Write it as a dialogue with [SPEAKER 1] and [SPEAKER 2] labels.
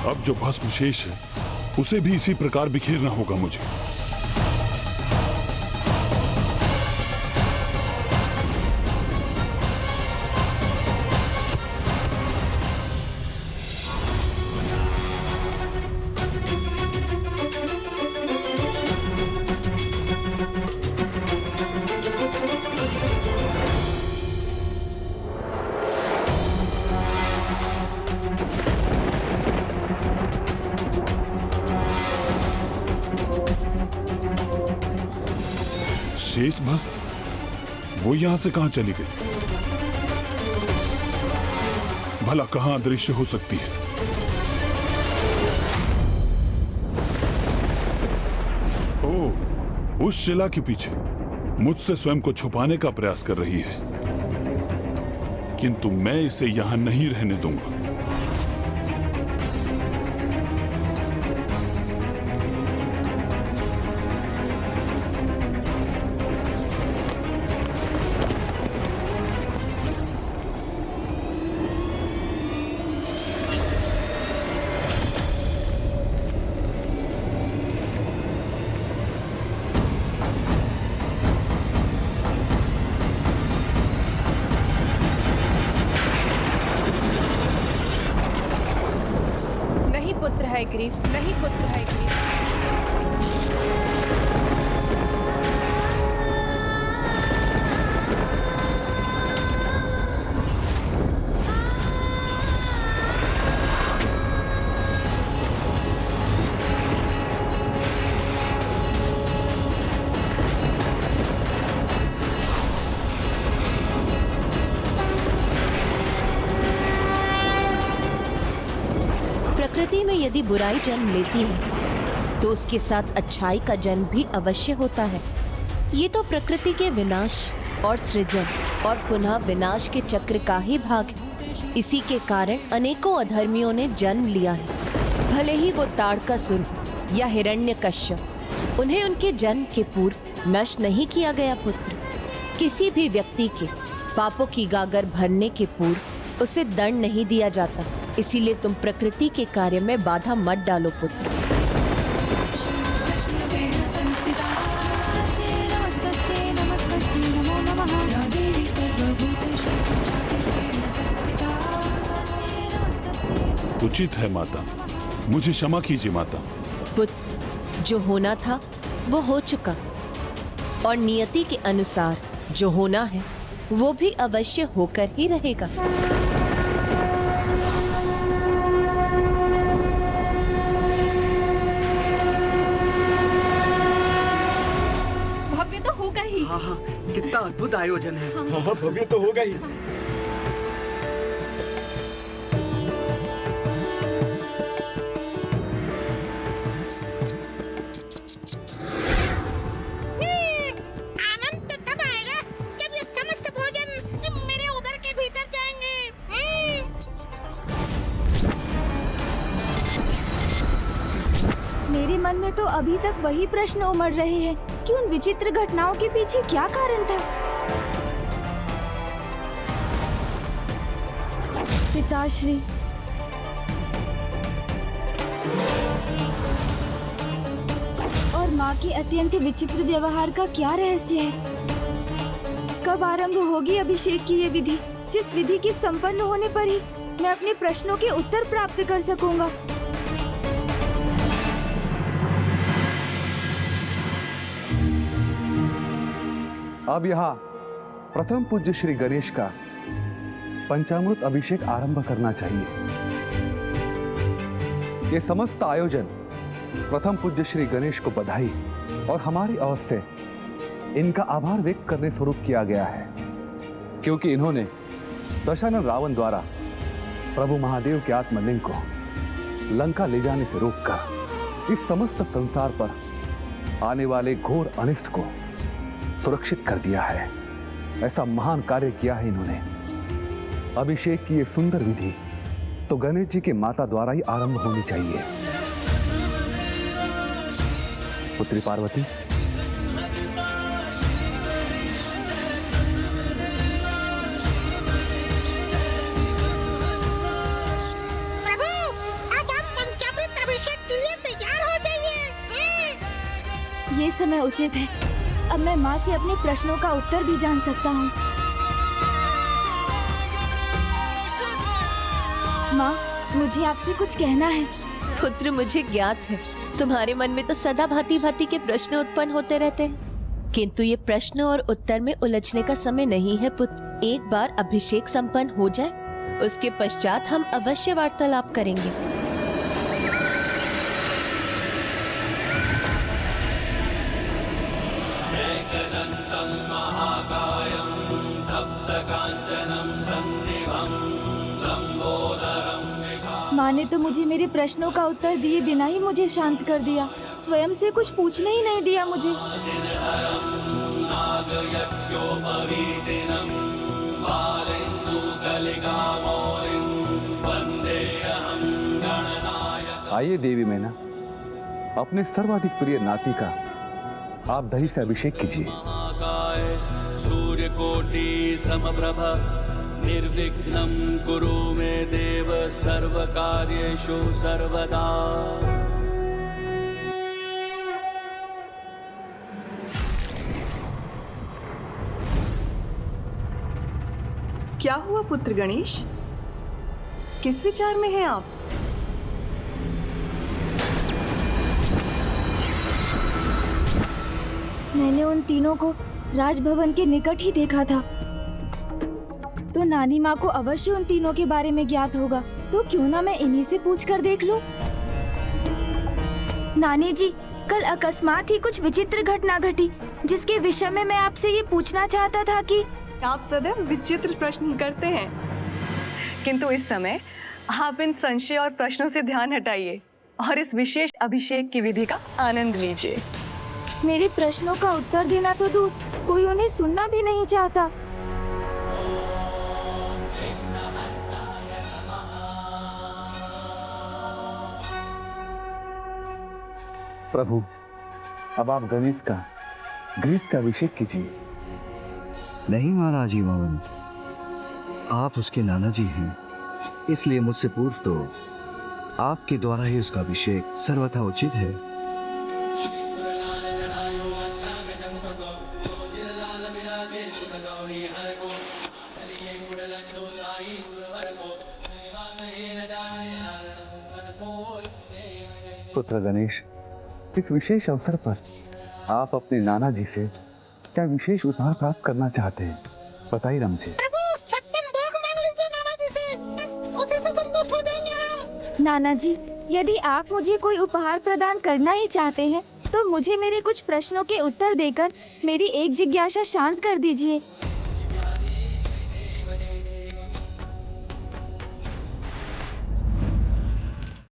[SPEAKER 1] अब जो भस्म शेष है उसे भी इसी प्रकार बिखेरना होगा मुझे। शेष भस्म वो यहां से कहां चली गई? भला कहां अदृश्य हो सकती है? ओह, उस शिला के पीछे मुझसे स्वयं को छुपाने का प्रयास कर रही है, किंतु मैं इसे यहां नहीं रहने दूंगा।
[SPEAKER 2] नहीं पुत्र है ग्रीफ।
[SPEAKER 3] प्रकृति में यदि बुराई जन्म लेती है तो उसके साथ अच्छाई का जन्म भी अवश्य होता है। ये तो प्रकृति के विनाश और सृजन और पुनः विनाश के चक्र का ही भाग है। इसी के कारण अनेकों अधर्मियों ने जन्म लिया है। भले ही वो ताड़कासुर या हिरण्यकश्यप, उन्हें उनके जन्म के पूर्व नष्ट नहीं किया गया पुत्र। किसी भी व्यक्ति के पापों की गागर भरने के पूर्व उसे दंड नहीं दिया जाता। इसीलिए तुम प्रकृति के कार्य में बाधा मत डालो पुत्र।
[SPEAKER 1] उचित है माता, मुझे क्षमा कीजिए माता।
[SPEAKER 3] पुत्र, जो होना था वो हो चुका और नियति के अनुसार जो होना है वो भी अवश्य होकर ही रहेगा।
[SPEAKER 4] हाँ हाँ, कितना अद्भुत आयोजन है।
[SPEAKER 5] हाँ हाँ, भव्य तो होगा ही।
[SPEAKER 6] आनंद तब आएगा जब ये समस्त भोजन मेरे उदर के भीतर जाएंगे।
[SPEAKER 7] मेरे मन में तो अभी तक वही प्रश्न उमड़ रहे हैं कि उन विचित्र घटनाओं के पीछे क्या कारण था। पिताश्री, और माँ के अत्यंत विचित्र व्यवहार का क्या रहस्य है? कब आरंभ होगी अभिषेक की ये विधि, जिस विधि के संपन्न होने पर ही मैं अपने प्रश्नों के उत्तर प्राप्त कर सकूंगा।
[SPEAKER 8] अब यहाँ प्रथम पूज्य श्री गणेश का पंचामृत अभिषेक आरंभ करना चाहिए। ये समस्त आयोजन प्रथम पूज्य श्री गणेश को बधाई और हमारी ओर से इनका आभार व्यक्त करने स्वरूप किया गया है, क्योंकि इन्होंने दशानन रावण द्वारा प्रभु महादेव के आत्मलिंग को लंका ले जाने से रोककर इस समस्त संसार पर आने वाले घोर अनिष्ट को सुरक्षित कर दिया है। ऐसा महान कार्य किया है इन्होंने। अभिषेक की ये सुंदर विधि तो गणेश जी के माता द्वारा ही आरंभ होनी चाहिए। पुत्री पार्वती,
[SPEAKER 6] प्रभु, अब आप
[SPEAKER 7] ये समय उचित है। अब मैं माँ से अपने प्रश्नों का उत्तर भी जान सकता हूँ। माँ, मुझे आपसे कुछ कहना है।
[SPEAKER 3] पुत्र, मुझे ज्ञात है तुम्हारे मन में तो सदा भांति भांति के प्रश्न उत्पन्न होते रहते हैं, किंतु ये प्रश्न और उत्तर में उलझने का समय नहीं है पुत्र। एक बार अभिषेक संपन्न हो जाए, उसके पश्चात हम अवश्य वार्तालाप करेंगे।
[SPEAKER 7] माँ ने तो मुझे मेरे प्रश्नों का उत्तर दिए बिना ही मुझे शांत कर दिया। स्वयं से कुछ पूछने ही नहीं दिया मुझे।
[SPEAKER 8] आइए देवी मैना, अपने सर्वाधिक प्रिय नाती का आप दही से अभिषेक कीजिए।
[SPEAKER 5] सूर्यकोटि समप्रभ निर्विघ्नं कुरु मे देव सर्वकार्येषु सर्वदा।
[SPEAKER 2] क्या हुआ पुत्र गणेश? किस विचार में हैं आप?
[SPEAKER 7] मैंने उन तीनों को राजभवन के निकट ही देखा था, तो नानी माँ को अवश्य उन तीनों के बारे में ज्ञात होगा। तो क्यों ना मैं इन्हीं से पूछकर देख लूं। नानी जी, कल अकस्मात ही कुछ विचित्र घटना घटी, जिसके विषय में मैं आपसे ये पूछना चाहता था कि
[SPEAKER 2] आप सदैव विचित्र प्रश्न ही करते हैं, किंतु इस समय आप इन संशय और प्रश्नों से ध्यान हटाइए और इस विशेष अभिषेक की विधि का आनंद लीजिए।
[SPEAKER 7] मेरे प्रश्नों का उत्तर देना तो दूर, कोई उन्हें सुनना भी नहीं चाहता।
[SPEAKER 8] प्रभु, अब आप गणेश का ग्रीस का अभिषेक कीजिए।
[SPEAKER 9] नहीं महाराज जी मोहन, आप उसके नाना जी हैं, इसलिए मुझसे पूर्व तो आपके द्वारा ही उसका अभिषेक सर्वथा उचित है।
[SPEAKER 8] पुत्र गणेश, इस विशेष अवसर पर आप अपने नाना जी से क्या विशेष उपहार प्राप्त करना चाहते हैं, बताइए मुझे।
[SPEAKER 6] प्रभु, छप्पन भोग मांग लीजिए नाना जी से, बस उसी से संतुष्ट हो जाएंगे हम।
[SPEAKER 7] नाना जी, यदि आप मुझे कोई उपहार प्रदान करना ही चाहते हैं, तो मुझे मेरे कुछ प्रश्नों के उत्तर देकर मेरी एक जिज्ञासा शांत कर दीजिए।